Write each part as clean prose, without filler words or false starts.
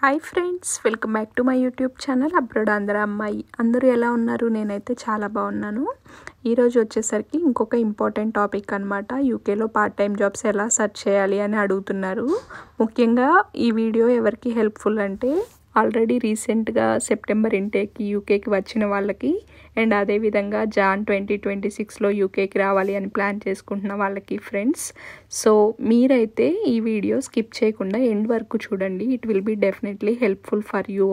Hi friends, welcome back to my YouTube channel abroad Andhra అమ్మాయి. అందరూ ఎలా ఉన్నారు? నేనైతే చాలా బాగున్నాను. ఈరోజు వచ్చేసరికి ఇంకొక ఇంపార్టెంట్ టాపిక్ అనమాట. యూకేలో పార్ట్ టైం జాబ్స్ ఎలా సెర్చ్ చేయాలి అని అడుగుతున్నారు. ముఖ్యంగా ఈ వీడియో ఎవరికి హెల్ప్ఫుల్ అంటే ఆల్రెడీ రీసెంట్గా సెప్టెంబర్ ఇంటేక్కి యూకేకి వచ్చిన వాళ్ళకి అండ్ అదేవిధంగా జాన్ 2026లో యూకేకి రావాలి అని ప్లాన్ చేసుకుంటున్న వాళ్ళకి ఫ్రెండ్స్. సో మీరైతే ఈ వీడియో స్కిప్ చేయకుండా ఎండ్ వరకు చూడండి. It will be definitely helpful for you.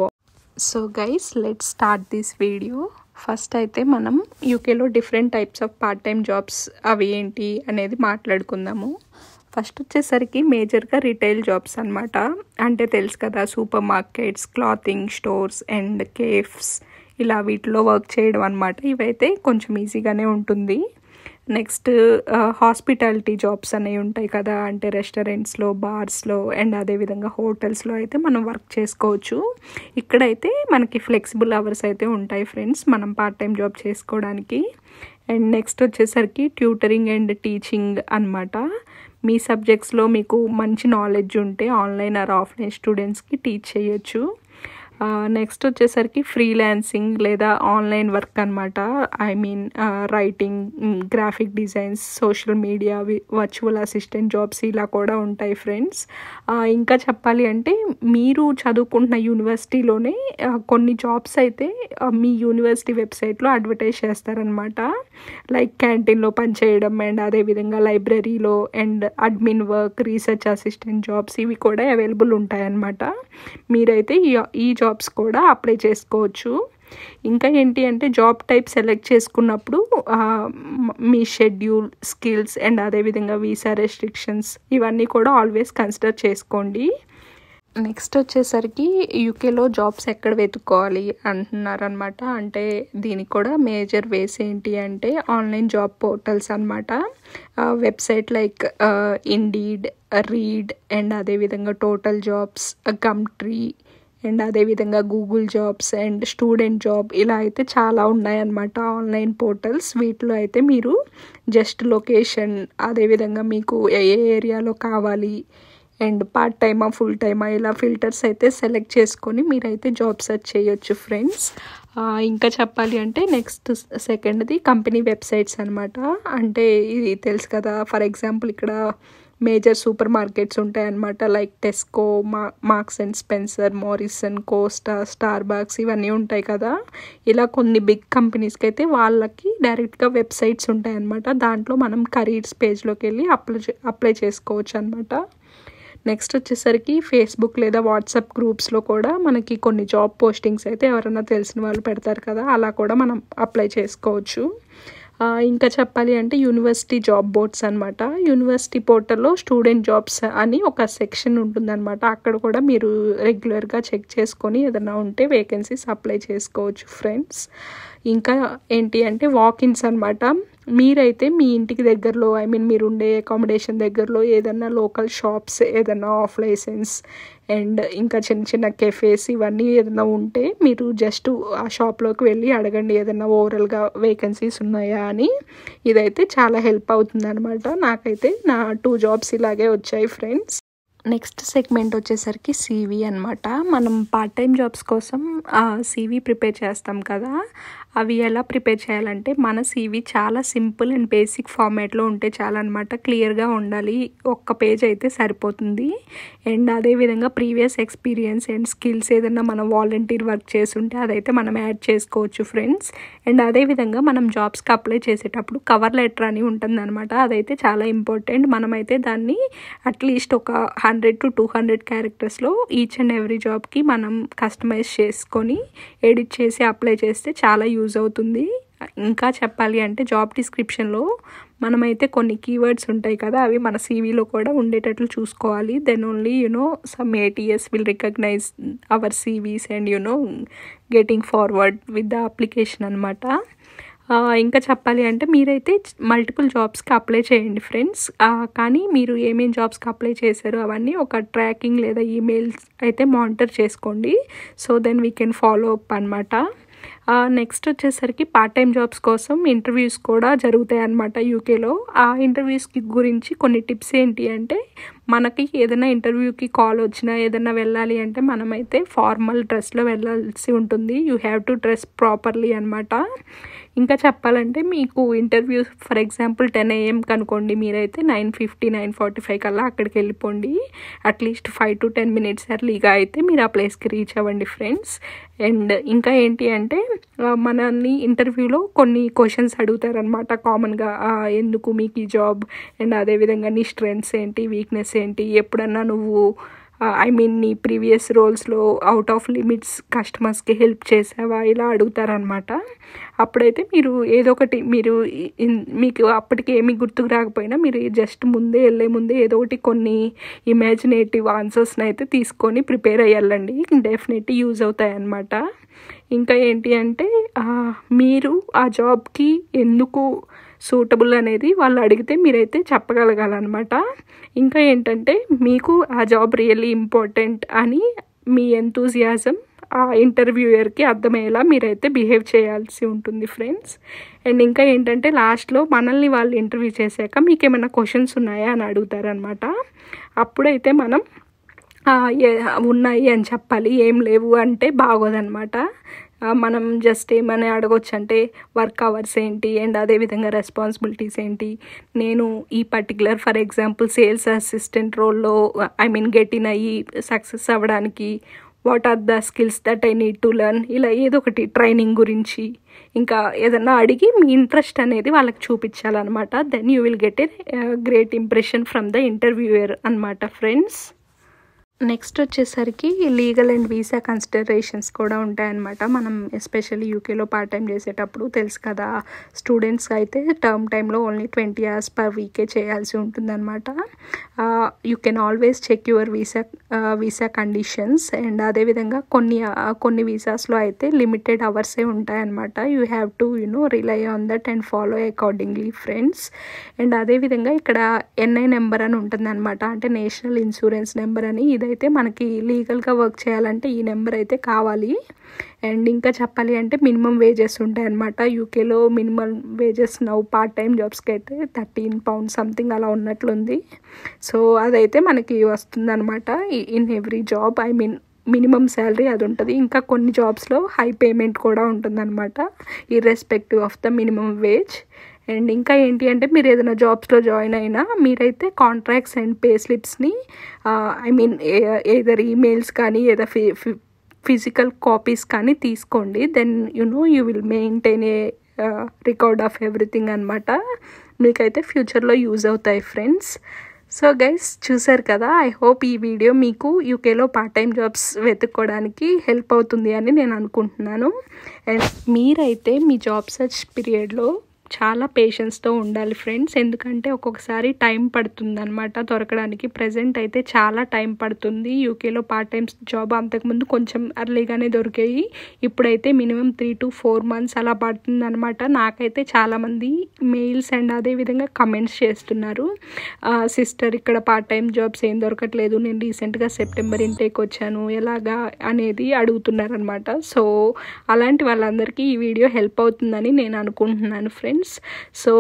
So guys, let's start this video. First అయితే మనం యూకేలో different types of part time jobs అవి ఏంటి అనేది మాట్లాడుకుందాము. ఫస్ట్ వచ్చేసరికి మేజర్గా రిటైల్ జాబ్స్ అనమాట. అంటే తెలుసు కదా, super markets, clothing stores and cafes, ఇలా వీటిలో వర్క్ చేయడం అనమాట. ఇవైతే కొంచెం ఈజీగానే ఉంటుంది. నెక్స్ట్ హాస్పిటాలిటీ జాబ్స్ అనేవి ఉంటాయి కదా, అంటే రెస్టారెంట్స్లో, బార్స్లో అండ్ అదేవిధంగా హోటల్స్లో అయితే మనం వర్క్ చేసుకోవచ్చు. ఇక్కడైతే మనకి ఫ్లెక్సిబుల్ అవర్స్ అయితే ఉంటాయి ఫ్రెండ్స్, మనం పార్ట్ టైం జాబ్ చేసుకోవడానికి. అండ్ నెక్స్ట్ వచ్చేసరికి ట్యూటరింగ్ అండ్ టీచింగ్ అనమాట. మీ సబ్జెక్ట్స్లో మీకు మంచి నాలెడ్జ్ ఉంటే ఆన్లైన్ ఆర్ ఆఫ్లైన్ స్టూడెంట్స్కి టీచ్ చేయొచ్చు. నెక్స్ట్ వచ్చేసరికి ఫ్రీలాన్సింగ్ లేదా ఆన్లైన్ వర్క్ అనమాట. I mean writing, graphic designs, social media, virtual assistant jobs ఇలా కూడా ఉంటాయి ఫ్రెండ్స్. ఇంకా చెప్పాలి అంటే మీరు చదువుకుంటున్న యూనివర్సిటీలోనే కొన్ని జాబ్స్ అయితే మీ యూనివర్సిటీ వెబ్సైట్లో అడ్వర్టైజ్ చేస్తారనమాట. లైక్ క్యాంటీన్లో పనిచేయడం అండ్ అదేవిధంగా లైబ్రరీలో and admin work, research assistant jobs ఇవి కూడా అవైలబుల్ ఉంటాయన్నమాట. మీరైతే ఈ జాబ్స్ కూడా అప్లై చేసుకోవచ్చు. ఇంకా ఏంటి అంటే జాబ్ టైప్ సెలెక్ట్ చేసుకున్నప్పుడు మీ షెడ్యూల్, స్కిల్స్ అండ్ అదేవిధంగా వీసా రెస్ట్రిక్షన్స్ ఇవన్నీ కూడా ఆల్వేస్ కన్సిడర్ చేసుకోండి. నెక్స్ట్ వచ్చేసరికి యూకేలో జాబ్స్ ఎక్కడ వెతుక్కోవాలి అంటున్నారనమాట. అంటే దీనికి కూడా మేజర్ వేస్ ఏంటి అంటే ఆన్లైన్ జాబ్ పోర్టల్స్ అనమాట. Website like indeed, read and అదేవిధంగా టోటల్ జాబ్స్, గమ్ట్రీ అండ్ అదేవిధంగా Google jobs and student job ఇలా అయితే చాలా ఉన్నాయన్నమాట ఆన్లైన్ పోర్టల్స్. వీటిలో అయితే మీరు జస్ట్ లొకేషన్, అదేవిధంగా మీకు ఏ ఏరియాలో కావాలి అండ్ పార్ట్ టైమా, ఫుల్ టైమా ఇలా ఫిల్టర్స్ అయితే సెలెక్ట్ చేసుకొని మీరైతే జాబ్ సెర్చ్ చేయొచ్చు ఫ్రెండ్స్. ఇంకా చెప్పాలి అంటే నెక్స్ట్ సెకండ్ది కంపెనీ వెబ్సైట్స్ అనమాట. అంటే ఇది తెలుసు కదా, ఫర్ ఎగ్జాంపుల్ ఇక్కడ మేజర్ సూపర్ మార్కెట్స్ ఉంటాయన్నమాట. Like Tesco, Marks and Spencer, Morrison, Costa, Starbucks ఇవన్నీ ఉంటాయి కదా. ఇలా కొన్ని బిగ్ కంపెనీస్కి అయితే వాళ్ళకి డైరెక్ట్గా వెబ్సైట్స్ ఉంటాయన్నమాట. దాంట్లో మనం కెరీర్స్ పేజ్లోకి వెళ్ళి అప్లై చేసుకోవచ్చు అనమాట. నెక్స్ట్ వచ్చేసరికి ఫేస్బుక్ లేదా వాట్సాప్ గ్రూప్స్లో కూడా మనకి కొన్ని జాబ్ పోస్టింగ్స్ అయితే ఎవరైనా తెలిసిన వాళ్ళు పెడతారు కదా, అలా కూడా మనం అప్లై చేసుకోవచ్చు. ఇంకా చెప్పాలి అంటే యూనివర్సిటీ జాబ్ బోర్డ్స్ అనమాట. యూనివర్సిటీ పోర్టల్లో స్టూడెంట్ జాబ్స్ అని ఒక సెక్షన్ ఉంటుందన్నమాట. అక్కడ కూడా మీరు రెగ్యులర్గా చెక్ చేసుకొని ఏదైనా ఉంటే వేకెన్సీస్ అప్లై చేసుకోవచ్చు ఫ్రెండ్స్. ఇంకా ఏంటి అంటే వాకిన్స్ అనమాట. మీరైతే మీ ఇంటికి దగ్గరలో, ఐ మీన్ మీరు ఉండే అకామిడేషన్ దగ్గరలో ఏదైనా లోకల్ షాప్స్, ఏదైనా ఆఫ్ లైసెన్స్ అండ్ ఇంకా చిన్న చిన్న కెఫేస్ ఇవన్నీ ఏదైనా ఉంటే మీరు జస్ట్ ఆ షాప్లోకి వెళ్ళి అడగండి ఏదైనా ఓవరాల్గా వేకెన్సీస్ ఉన్నాయా అని. ఇదైతే చాలా హెల్ప్ అవుతుంది అనమాట. నాకైతే నా 2 జాబ్స్ ఇలాగే వచ్చాయి ఫ్రెండ్స్. నెక్స్ట్ సెగ్మెంట్ వచ్చేసరికి సీవీ అనమాట. మనం పార్ట్ టైం జాబ్స్ కోసం సీవీ ప్రిపేర్ చేస్తాం కదా, అవి ఎలా ప్రిపేర్ చేయాలంటే మన సీవీ చాలా సింపుల్ అండ్ బేసిక్ ఫార్మాట్లో ఉంటే చాలన్నమాట. క్లియర్గా ఉండాలి, ఒక్క పేజ్ అయితే సరిపోతుంది. అండ్ అదేవిధంగా ప్రీవియస్ ఎక్స్పీరియన్స్ అండ్ స్కిల్స్ ఏదైనా మనం వాలంటీర్ వర్క్ చేస్తుంటే అదైతే మనం యాడ్ చేసుకోవచ్చు ఫ్రెండ్స్. అండ్ అదేవిధంగా మనం జాబ్స్కి అప్లై చేసేటప్పుడు కవర్ లెటర్ అని ఉంటుందన్నమాట. అదైతే చాలా ఇంపార్టెంట్. మనమైతే దాన్ని అట్లీస్ట్ ఒక 100 to 200 క్యారెక్టర్స్లో ఈచ్ అండ్ ఎవ్రీ జాబ్కి మనం కస్టమైజ్ చేసుకొని ఎడిట్ చేసి అప్లై చేస్తే చాలా యూజ్ అవుతుంది. ఇంకా చెప్పాలి అంటే జాబ్ డిస్క్రిప్షన్లో మనమైతే కొన్ని కీవర్డ్స్ ఉంటాయి కదా, అవి మన సీవీలో కూడా ఉండేటట్లు చూసుకోవాలి. Then only some ATS will recognise our CVs and getting forward with the application అనమాట. ఇంకా చెప్పాలి అంటే మీరైతే మల్టిపుల్ జాబ్స్కి అప్లై చేయండి ఫ్రెండ్స్. కానీ మీరు ఏమేం జాబ్స్కి అప్లై చేశారో అవన్నీ ఒక ట్రాకింగ్ లేదా ఈమెయిల్స్ అయితే మానిటర్ చేసుకోండి. So then we can follow up అనమాట. నెక్స్ట్ వచ్చేసరికి పార్ట్ టైం జాబ్స్ కోసం ఇంటర్వ్యూస్ కూడా జరుగుతాయి అన్నమాట యూకేలో. ఆ ఇంటర్వ్యూస్కి గురించి కొన్ని టిప్స్ ఏంటి అంటే మనకి ఏదైనా ఇంటర్వ్యూకి కాల్ వచ్చినా ఏదైనా వెళ్ళాలి అంటే మనమైతే ఫార్మల్ డ్రెస్లో వెళ్ళాల్సి ఉంటుంది. You have to dress properly అనమాట. ఇంకా చెప్పాలంటే మీకు ఇంటర్వ్యూ ఫర్ ఎగ్జాంపుల్ 10 AM కనుకోండి, మీరైతే 9:50 9:45 కల్లా అక్కడికి వెళ్ళిపోండి. అట్లీస్ట్ 5 to 10 minutes ఎర్లీగా అయితే మీరు ఆ ప్లేస్కి రీచ్ అవ్వండి ఫ్రెండ్స్. అండ్ ఇంకా ఏంటి అంటే మనల్ని ఇంటర్వ్యూలో కొన్ని క్వశ్చన్స్ అడుగుతారనమాట కామన్గా. ఎందుకు మీకు ఈ జాబ్, అండ్ అదేవిధంగా నీ స్ట్రెంగ్త్స్ ఏంటి, వీక్నెస్ ఏంటి, ఎప్పుడన్నా నువ్వు నీ ప్రీవియస్ రోల్స్లో అవుట్ ఆఫ్ లిమిట్స్ కస్టమర్స్కి హెల్ప్ చేసావా, ఇలా అడుగుతారనమాట. అప్పుడైతే మీరు ఏదో ఒకటి మీకు అప్పటికి ఏమీ గుర్తుకు రాకపోయినా మీరు జస్ట్ వెళ్ళే ముందే ఏదో ఒకటి కొన్ని ఇమాజినేటివ్ ఆన్సర్స్ని అయితే తీసుకొని ప్రిపేర్ అయ్యాలండి. డెఫినెట్లీ యూజ్ అవుతాయి అన్నమాట. ఇంకా ఏంటి అంటే మీరు ఆ జాబ్కి ఎందుకు సూటబుల్ అనేది వాళ్ళు అడిగితే మీరైతే చెప్పగలగాలన్నమాట. ఇంకా ఏంటంటే మీకు ఆ జాబ్ రియల్లీ ఇంపార్టెంట్ అని మీ ఎంతూజియాజం ఆ ఇంటర్వ్యూయర్కి అర్థమయ్యేలా మీరైతే బిహేవ్ చేయాల్సి ఉంటుంది ఫ్రెండ్స్. అండ్ ఇంకా ఏంటంటే లాస్ట్లో మనల్ని వాళ్ళు ఇంటర్వ్యూ చేశాక మీకు ఏమైనా క్వశ్చన్స్ ఉన్నాయా అని అడుగుతారనమాట. అప్పుడైతే మనం ఉన్నాయి అని చెప్పాలి, ఏం లేవు అంటే బాగోదన్నమాట. మనం జస్ట్ ఏమైనా అడగొచ్చు అంటే వర్క్ అవర్స్ ఏంటి, అండ్ అదేవిధంగా రెస్పాన్సిబిలిటీస్ ఏంటి, నేను ఈ particular for example sales assistant రోల్లో గెట్ అయ్యి సక్సెస్ అవ్వడానికి what are the skills that I need to learn, ఇలా ఏదో ఒకటి ట్రైనింగ్ గురించి ఇంకా ఏదన్నా అడిగి మీ ఇంట్రెస్ట్ అనేది వాళ్ళకి చూపించాలన్నమాట. Then you will get a great impression from the interviewer అనమాట ఫ్రెండ్స్. నెక్స్ట్ వచ్చేసరికి లీగల్ అండ్ వీసా కన్సిడరేషన్స్ కూడా ఉంటాయన్నమాట. మనం ఎస్పెషల్లీ యూకేలో పార్ట్ టైం చేసేటప్పుడు తెలుసు కదా, స్టూడెంట్స్ అయితే టర్మ్ టైంలో ఓన్లీ 20 hours per week చేయాల్సి ఉంటుందన్నమాట. You can always check your visa conditions. And అదేవిధంగా కొన్ని వీసాస్లో అయితే లిమిటెడ్ అవర్సే ఉంటాయన్నమాట. You have to rely on that and follow accordingly friends. And అదేవిధంగా ఇక్కడ NI నెంబర్ అని ఉంటుందన్నమాట, అంటే నేషనల్ ఇన్సూరెన్స్ నెంబర్ అని. ఇదైతే మనకి లీగల్గా వర్క్ చేయాలంటే ఈ నెంబర్ అయితే కావాలి. అండ్ ఇంకా చెప్పాలి అంటే మినిమం వేజెస్ ఉంటాయి అన్నమాట. యూకేలో మినిమం వేజెస్ పార్ట్ టైం జాబ్స్కి అయితే £13 సంథింగ్ అలా ఉన్నట్లుంది. సో అదైతే మనకి వస్తుందన్నమాట in every job. Minimum salary అది ఉంటుంది. ఇంకా కొన్ని జాబ్స్లో హై పేమెంట్ కూడా ఉంటుందన్నమాట irrespective of the minimum wage. And ఇంకా ఏంటి అంటే మీరు ఏదైనా జాబ్స్లో జాయిన్ అయినా మీరైతే కాంట్రాక్ట్స్ అండ్ పే స్లిప్స్ని ఏదర్ ఈమెయిల్స్ కానీ ఏదో ఫిజికల్ కాపీస్ కానీ తీసుకోండి. Then you will maintain a record of everything అనమాట. మీకైతే ఫ్యూచర్లో యూజ్ అవుతాయి ఫ్రెండ్స్. సో గైస్ చూసారు కదా, ఐ హోప్ ఈ వీడియో మీకు యూకేలో పార్ట్ టైం జాబ్స్ వెతుక్కోవడానికి హెల్ప్ అవుతుంది అని నేను అనుకుంటున్నాను. అండ్ మీరైతే మీ జాబ్ సర్చ్ పీరియడ్లో చాలా పేషెన్స్తో ఉండాలి ఫ్రెండ్స్, ఎందుకంటే ఒక్కొక్కసారి టైం పడుతుంది అనమాట దొరకడానికి. ప్రజెంట్ అయితే చాలా టైం పడుతుంది యూకేలో పార్ట్ టైం జాబ్. అంతకుముందు కొంచెం అర్లీగానే దొరికాయి, ఇప్పుడైతే మినిమం 3 to 4 months అలా పడుతుంది అనమాట. నాకైతే చాలామంది మెయిల్స్ అండ్ అదేవిధంగా కమెంట్స్ చేస్తున్నారు, సిస్టర్ ఇక్కడ పార్ట్ టైం జాబ్స్ ఏం దొరకట్లేదు, నేను రీసెంట్గా సెప్టెంబర్ ఇంటేక్ వచ్చాను ఎలాగా అనేది అడుగుతున్నారనమాట. సో అలాంటి వాళ్ళందరికీ ఈ వీడియో హెల్ప్ అవుతుందని నేను అనుకుంటున్నాను friends. So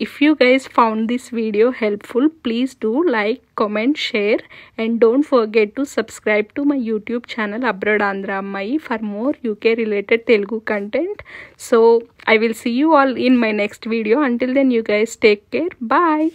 if you guys found this video helpful, please do like, comment, share, and don't forget to subscribe to my YouTube channel Abroad Andhra Ammayi for more UK related Telugu content. So I will see you all in my next video. Until then, you guys take care. Bye.